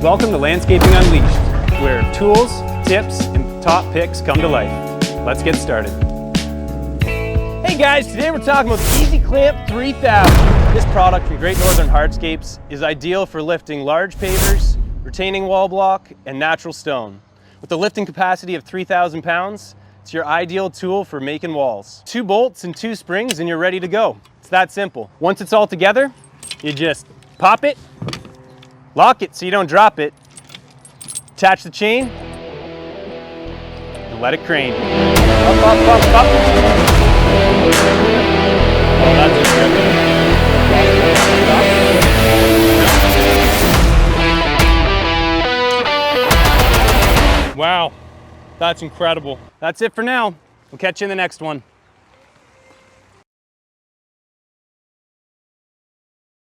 Welcome to Landscaping Unleashed, where tools, tips, and top picks come to life. Let's get started. Hey guys, today we're talking about the Easy Clamp 3000. This product from Great Northern Hardscapes is ideal for lifting large pavers, retaining wall block, and natural stone. With a lifting capacity of 3,000 pounds, it's your ideal tool for making walls. 2 bolts and 2 springs and you're ready to go. It's that simple. Once it's all together, you just pop it, lock it so you don't drop it, attach the chain, and let it crane. Up, up, up, up. Oh, that's incredible. Wow, that's incredible. That's it for now. We'll catch you in the next one.